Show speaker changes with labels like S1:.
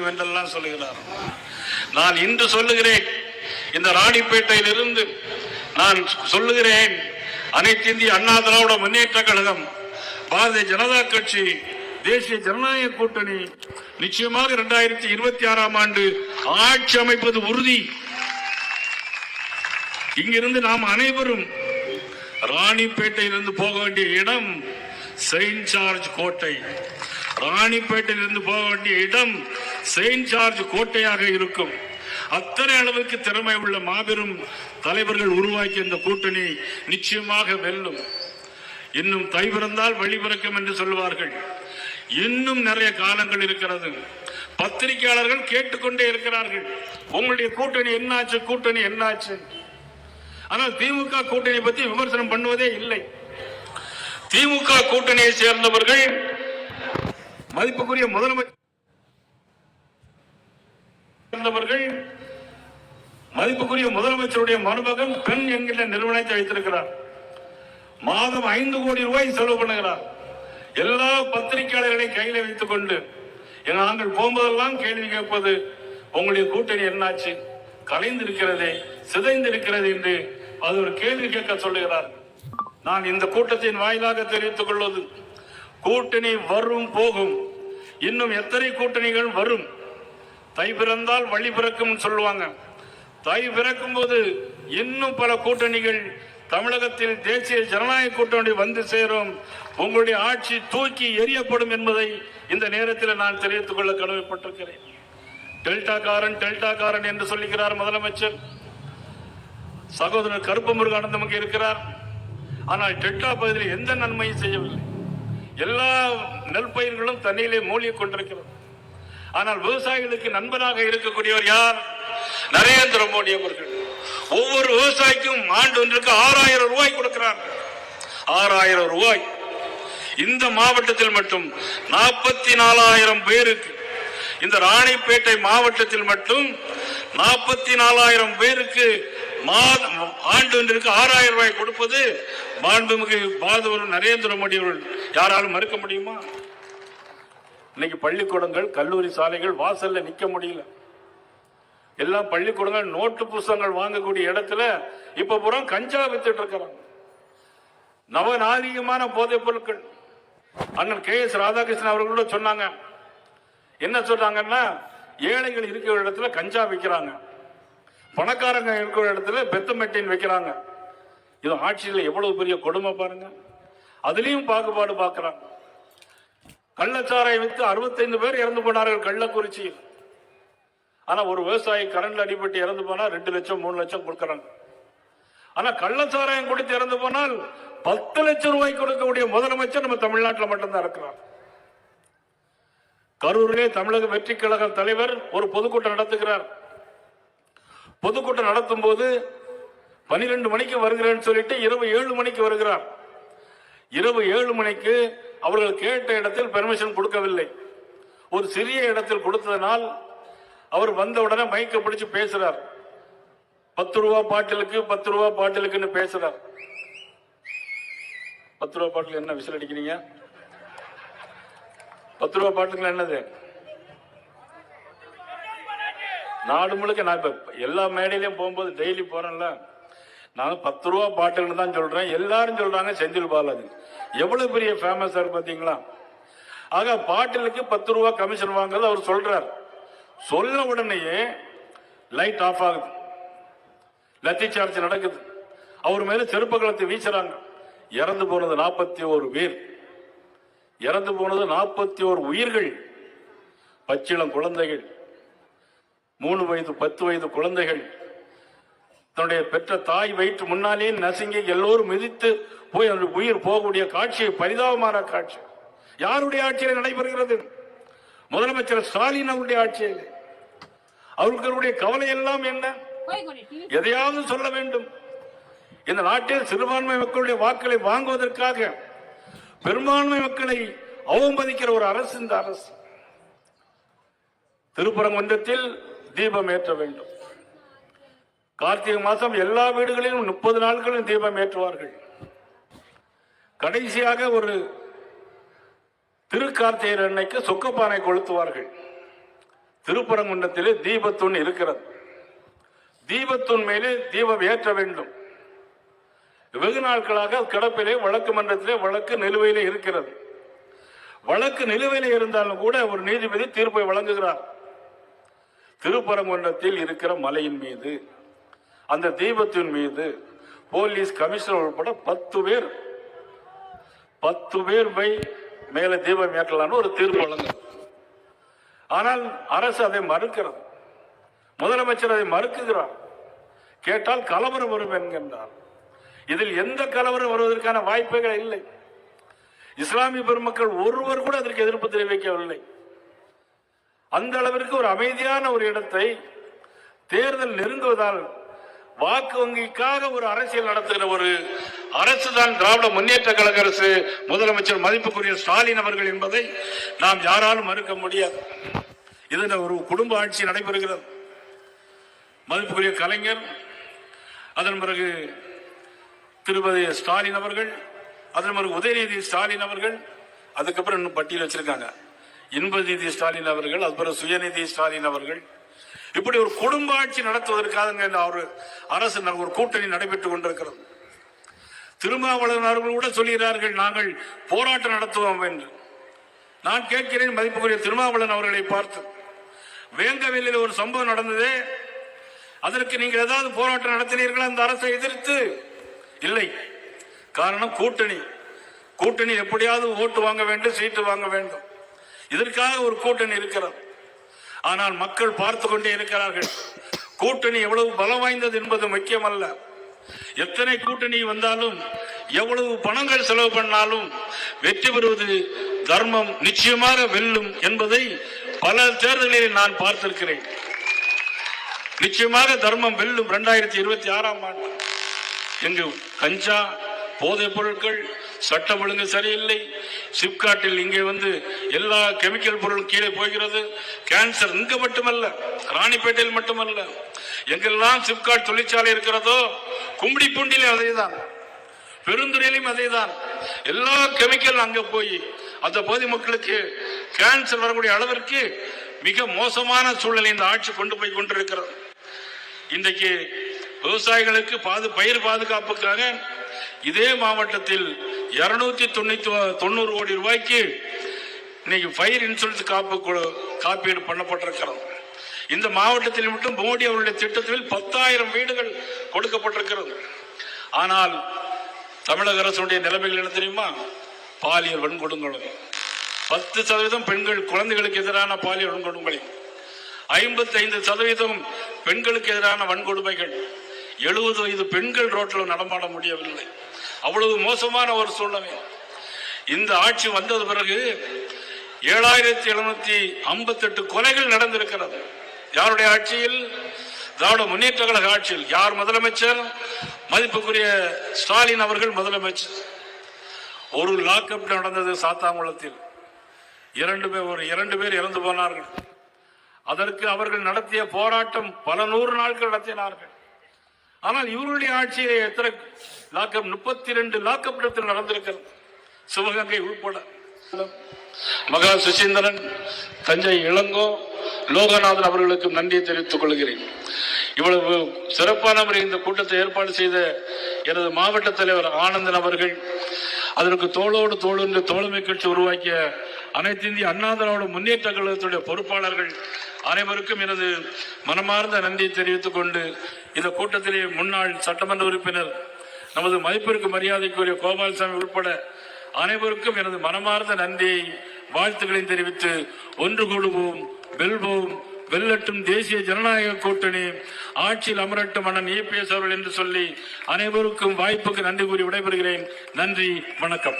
S1: என்றெல்லாம் சொல்லுகிறார். நான் இன்று சொல்லுகிறேன், இந்த ராணிப்பேட்டையிலிருந்து நான் சொல்லுகிறேன், அனைத்து இந்திய அண்ணா திராவிட முன்னேற்ற கழகம், பாரதிய ஜனதா கட்சி, தேசிய ஜனநாயக கூட்டணி நிச்சயமாக 2026ஆம் ஆண்டு ஆட்சி அமைப்பது உறுதி. இங்கிருந்து நாம் அனைவரும் ராணிப்பேட்டையிலிருந்து போக வேண்டிய இடம் செயின்ட் ஜார்ஜ் கோட்டை. ராணிப்பேட்டையிலிருந்து போக வேண்டிய இடம் செயின்ட் ஜார்ஜ் கோட்டையாக இருக்கும். அத்தனை அளவுக்கு திறமை உள்ள மாபெரும் தலைவர்கள் உருவாக்கிய இந்த கூட்டணி நிச்சயமாக வெல்லும். இன்னும் தை பிறந்தால் வழி பிறக்கும் என்று சொல்வார்கள். இன்னும் நிறைய காலங்கள் இருக்கிறது. பத்திரிகையாளர்கள் கேட்டுக்கொண்டே இருக்கிறார்கள், உங்களுடைய கூட்டணி என்னாச்சு, கூட்டணி என்னாச்சு. ஆனால் திமுக கூட்டணி பற்றி விமர்சனம் பண்ணுவதே இல்லை. திமுக கூட்டணியை சேர்ந்தவர்கள் மதிப்புக்குரிய முதலமைச்சர் மதிப்புக்குரிய முதலமைச்சருடைய மருமகன் பெண் என்கிற நிறுவனத்தை வைத்திருக்கிறார். மாதம் 5 கோடி ரூபாய் செலவு பண்ணுகிறார். எல்லா பத்திரிகையாளர்களையும் கையில வைத்துக் கொண்டு நாங்கள் போகும்போதெல்லாம் கேள்வி கேட்பது, உங்களுடைய கூட்டணி என்னாச்சு, கலைந்திருக்கிறதே, சிதைந்திருக்கிறது என்று அது ஒரு கேள்வி கேட்க சொல்லுகிறார். நான் இந்த கூட்டத்தின் வாயிலாக தெரிவித்துக் கொள்வது, கூட்டணி வரும் போகும். இன்னும் எத்தனை கூட்டணிகள் வரும். தை பிறந்தால் வழி பிறக்கும் சொல்லுவாங்க. தை பிறக்கும் போது இன்னும் பல கூட்டணிகள் தமிழகத்தில் தேசிய ஜனநாயக கூட்டணி வந்து சேரும். உங்களுடைய ஆட்சி தூக்கி எறியப்படும் என்பதை இந்த நேரத்தில் நான் தெரிவித்துக் கொள்ள கடமைப்பட்டிருக்கிறேன். டெல்டாக்காரன் என்று சொல்லுகிறார் முதலமைச்சர். சகோதரர் கருப்பு முருகானந்தம் அங்கே இருக்கிறார். ஆனால் டெல்டா பகுதியில் எந்த நன்மையும் செய்யவில்லை. எல்லா நெல் பயிர்களும் தண்ணியிலே மூழ்கிக் கொண்டிருக்கிறது. ஆனால் விவசாயிகளுக்கு நண்பனாக இருக்கக்கூடியவர் யார்? நரேந்திர மோடி அவர்கள். ஒவ்வொரு விவசாயிக்கும் ஆண்டு ஒன்றுக்கு 6000 ரூபாய் கொடுக்கிறார். 6000 ரூபாய். இந்த மாவட்டத்தில் மட்டும் 44,000 பேருக்கு, இந்த ராணிப்பேட்டை மாவட்டத்தில் மட்டும் 44,000 பேருக்கு ஆண்டு ஒன்றிற்கு 6000 ரூபாய் கொடுப்பது மாண்புமிகு பாரத நரேந்திர மோடி அவர்கள். யாராலும் மறுக்க முடியுமா? இன்னைக்கு பள்ளிக்கூடங்கள், கல்லூரி சாலைகள் வாசல்ல நிக்க முடியல. எல்லாம் பள்ளிக்கூடங்கள் நோட்டு புத்தகங்கள் வாங்கக்கூடிய இடத்துல இப்ப புறம் கஞ்சா வித்துட்டு இருக்கிறாங்க. நவநாகரிகமான போதைப் பொருட்கள். அண்ணன் KS ராதாகிருஷ்ணன் அவர்களோட சொன்னாங்க. என்ன சொல்றாங்கன்னா, ஏழைகள் இருக்கிற இடத்துல கஞ்சா விற்கிறாங்க, பணக்காரங்க இருக்கிற இடத்துல பெத்தமெட்டின் வைக்கிறாங்க. இது ஆட்சியில் எவ்வளவு பெரிய கொடுமை பாருங்க. அதுலயும் பாகுபாடு பார்க்கிறாங்க. கள்ளச்சாராயை வித்து 65 பேர் இறந்து போனார்கள் கள்ளக்குறிச்சியில். ஆனா ஒரு விவசாயி கரண்ட்ல அடிபட்டு இறந்து போனா 2 லட்சம் 3 லட்சம் கொடுக்கறாங்க. ஆனா கள்ளச்சாராயம் கொடுத்து இறந்து போனால் 10 லட்சம் ரூபாய் கொடுக்கக்கூடிய முதலமைச்சர் நம்ம தமிழ்நாட்டில் மட்டும்தான் இருக்கிறார். கரூரிலே தமிழக வெற்றி கழக தலைவர் ஒரு பொதுக்கூட்டம் நடத்துகிறார். பொதுக்கூட்டம் நடத்தும் போது 12 மணிக்கு வருகிறேன்னு சொல்லிட்டு இரவு 7 மணிக்கு வருகிறார். இரவு 7 மணிக்கு அவர்கள் கேட்ட இடத்தில் பெர்மிஷன் கொடுக்கவில்லை. ஒரு சிறிய இடத்தில் கொடுத்ததனால் அவர் வந்தவுடனே மைக்க பிடிச்சு பேசுறார். 10 ரூபா பாட்டிலுக்கு 10 ரூபா பாட்டிலுக்குன்னு பேசுறார். 10 ரூபா பாட்டில் என்ன விசில் அடிக்கிறீங்க? 10 ரூபா பாட்டுக்கு என்னது? நாடு முழுக்க நான் இப்ப எல்லா மேடையிலையும் போகும்போது டெய்லி போறேன்ல, நான் 10 ரூபா பாட்டில்னு தான் சொல்றேன். எல்லாரும் சொல்றாங்க செந்தில் பாலாஜி. எவ்வளவு பெரிய ஃபேமஸ் பாத்தீங்களா? ஆக பாட்டிலுக்கு 10 ரூபா கமிஷன் வாங்குறது அவர் சொல்றார். சொல்ல உடனேயே லைட் ஆஃப் ஆகுது, லத்தி சார்ஜ் நடக்குது. அவர் மேல செருப்பு கலத்தை வீசுறாங்க. இறந்து போனது 41 பேர். இறந்து போனது 41 உயிர்கள். பச்சிளம் குழந்தைகள், 3 வயது 10 வயது குழந்தைகள் தன்னுடைய பெற்ற தாய் வயிற்று முன்னாலே நசுங்கி எல்லோரும் மிதித்து போய் அந்த உயிர் போகக்கூடிய காட்சி பரிதாபமான காட்சி. யாருடைய ஆட்சியில் நடைபெறுகிறது? முதலமைச்சர் ஸ்டாலின் அவருடைய ஆட்சியில். அவர்களுடைய கவலை எல்லாம் என்ன? எதையாவது சொல்ல வேண்டும். இந்த நாட்டில் சிறுபான்மை மக்களுடைய வாக்களை வாங்குவதற்காக பெரும்பான்மை மக்களை அவமதிக்கிற ஒரு அரசு இந்த அரசு. திருப்பரங்குன்றத்தில் தீபம் ஏற்ற வேண்டும். கார்த்திகை மாதம் எல்லா வீடுகளிலும் 30 நாட்களும் தீபம் ஏற்றுவார்கள். கடைசியாக ஒரு திருக்கார்த்திகை அன்னைக்கு சொக்கப்பானை கொளுத்துவார்கள். திருப்பரங்குன்றத்திலே தீபத்தூண் இருக்கிறது. தீபத்தூண் மேலே தீபம் ஏற்ற வேண்டும். வெகு நாட்களாக கிடப்பிலே வழக்கு மன்றத்திலே வழக்கு நிலுவையிலே இருக்கிறது. வழக்கு நிலுவையிலே இருந்தாலும் கூட ஒரு நீதிபதி தீர்ப்பை வழங்குகிறார். திருப்பரங்குன்றத்தில் இருக்கிற மலையின் மீது அந்த தீபத்தின் மீது போலீஸ் கமிஷனர் உட்பட 10 பேர் போய் மேல தீபம் ஏற்றலான்னு ஒரு தீர்ப்பு வழங்குது. ஆனால் அரசு அதை மறுக்கிறது. முதலமைச்சர் அதை மறுக்குகிறார். கேட்டால் கலவரம் வரும் என்கின்றார். இதில் எந்த கலவரம் வருவதற்கான வாய்ப்புகள் இல்லை. இஸ்லாமிய பெருமக்கள் ஒருவர் கூட அதற்கு எதிர்ப்பு தெரிவிக்கவில்லை. அந்த அளவிற்கு ஒரு அமைதியான ஒரு இடத்தை தேர்தல் நெருங்குவதால் வாக்கு வங்கிக்காக ஒரு அரசியல் நடத்துகிற ஒரு அரசு தான் திராவிட முன்னேற்ற கழக அரசு, முதலமைச்சர் மதிப்புக்குரிய ஸ்டாலின் அவர்கள் என்பதை நாம் யாராலும் மறுக்க முடியாது. இதுல ஒரு குடும்ப ஆட்சி நடைபெறுகிறது. மதிப்புக்குரிய கலைஞர், அதன் பிறகு திருப்பதி ஸ்டாலின் அவர்கள், அதன் பிறகு உதயநிதி ஸ்டாலின் அவர்கள், அதுக்கப்புறம் இன்னும் பட்டியல் வச்சிருக்காங்க இன்பநிதி ஸ்டாலின் அவர்கள், அது பிறகு சுயநிதி ஸ்டாலின் அவர்கள். இப்படி ஒரு குடும்ப ஆட்சி நடத்துவதற்காக ஒரு அரசு ஒரு கூட்டணி நடைபெற்றுக் கொண்டிருக்கிறது. திருமாவளவன் அவர்கள் கூட சொல்கிறார்கள், நாங்கள் போராட்டம் நடத்துவோம் என்று. நான் கேட்கிறேன் மதிப்புக்குரிய திருமாவளவன் அவர்களை பார்த்து, வேங்கவேலில் ஒரு சம்பவம் நடந்தது, அதற்கு நீங்கள் ஏதாவது போராட்டம் நடத்தினீர்களா அந்த அரசை எதிர்த்து? இல்லை. காரணம் கூட்டணி எப்படியாவது ஓட்டு வாங்க வேண்டும், சீட்டு வாங்க வேண்டும். இதற்காக ஒரு கூட்டணி இருக்கிறது. ஆனால் மக்கள் பார்த்து கொண்டே இருக்கிறார்கள். கூட்டணி எவ்வளவு பலம் வாய்ந்தது என்பது முக்கியமல்ல. எத்தனை கூட்டணி வந்தாலும் எவ்வளவு பணங்கள் செலவு பண்ணாலும் வெற்றி பெறுவது தர்மம் நிச்சயமாக வெல்லும் என்பதை பல தேர்தலில் நான் பார்த்திருக்கிறேன். நிச்சயமாக தர்மம் வெல்லும். 2026ஆம் ஆண்டு எங்கு கஞ்சா, போதைப் பொருட்கள், சட்டம் ஒழுங்கு சரியில்லை, சிப்காட்டில் இங்கே எல்லா கெமிக்கல் பொருளும் கீழே போகிறது. கேன்சர் இங்க மட்டுமல்ல, ராணிப்பேட்டையில் மட்டுமல்ல, எங்கெல்லாம் சிப்காட் தொழிற்சாலை இருக்கிறதோ கும்பிடிப்பூண்டிலும் அதேதான், பெருந்துறையிலும் அதேதான். எல்லா கெமிக்கல் அங்க போய் அந்த பகுதி மக்களுக்கு கேன்சர் வரக்கூடிய அளவிற்கு மிக மோசமான சூழ்நிலை இந்த ஆட்சி கொண்டு போய் கொண்டிருக்கிறது. இன்றைக்கு விவசாயிகளுக்கு பயிர் பாதுகாப்புக்காக இதே மாவட்டத்தில் 290 கோடி ரூபாய்க்கு இன்னைக்கு பயிர் இன்சூரன்ஸ் காப்பீடு பண்ணப்பட்டிருக்கிறது. இந்த மாவட்டத்தில் மட்டும் மோடி அவருடைய திட்டத்தில் 10,000 வீடுகள் கொடுக்கப்பட்டிருக்கிறது. ஆனால் தமிழக அரசுடைய நிலைமைகள் என்ன தெரியுமா? பாலியல் வன்கொடுங்கொலை 10% பெண்கள் குழந்தைகளுக்கு எதிரான பாலியல் வன்கொடுங்கொலை, 55% பெண்களுக்கு எதிரான வன்கொடுமைகள், 70 வயது பெண்கள் ரோட்டில் நடமாட முடியவில்லை. அவ்வளவு மோசமான ஒரு சூழ்நிலை. இந்த ஆட்சி வந்தது பிறகு 7758 கொலைகள் நடந்திருக்கிறது. யாருடைய ஆட்சியில்? திராவிட முன்னேற்ற கழக ஆட்சியில். யார் முதலமைச்சர்? மதிப்புக்குரிய ஸ்டாலின் அவர்கள் முதலமைச்சர். ஒரு லாக்அப் நடந்தது சாத்தாங்குளத்தில், 2 பேர் இறந்து போனார்கள். அதற்கு அவர்கள் நடத்திய போராட்டம் பல 100 நாட்கள் நடத்தினார்கள். ஆனால் இவருடைய ஆட்சியை எத்தனை லாக்அப்? 32 லாக்அப் இடத்தில் நடந்திருக்கிறது, சிவகங்கை உள்பட. மகா சுசீந்திரன், தஞ்சை இளங்கோ, லோகநாதன் அவர்களுக்கு நன்றியை தெரிவித்துக் கொள்கிறேன். இவ்வளவு சிறப்பான முறையில் இந்த கூட்டத்தை ஏற்பாடு செய்த எனது மாவட்ட தலைவர் ஆனந்தன் அவர்கள், அதற்கு தோளோடு தோளென்று தோழமை கட்சி உருவாக்கிய அனைத்து இந்திய அண்ணா திராவிட முன்னேற்ற கழகத்துடைய பொறுப்பாளர்கள் அனைவருக்கும் எனது மனமார்ந்த நன்றியை தெரிவித்துக் கொண்டு, இந்த கூட்டத்திலே முன்னாள் சட்டமன்ற உறுப்பினர் நமது மதிப்பிற்கு மரியாதைக்குரிய கோபால்சாமி உட்பட அனைவருக்கும் எனது மனமார்ந்த நன்றியை வாழ்த்துக்களையும் தெரிவித்து, ஒன்று கூடுவோம், வெல்வோம், வெல்லட்டும் தேசிய ஜனநாயக கூட்டணி, ஆட்சியில் அமரட்டும் அண்ணன் EPS அவர்கள் என்று சொல்லி அனைவருக்கும் வாய்ப்புக்கு நன்றி கூறி விடைபெறுகிறேன். நன்றி, வணக்கம்.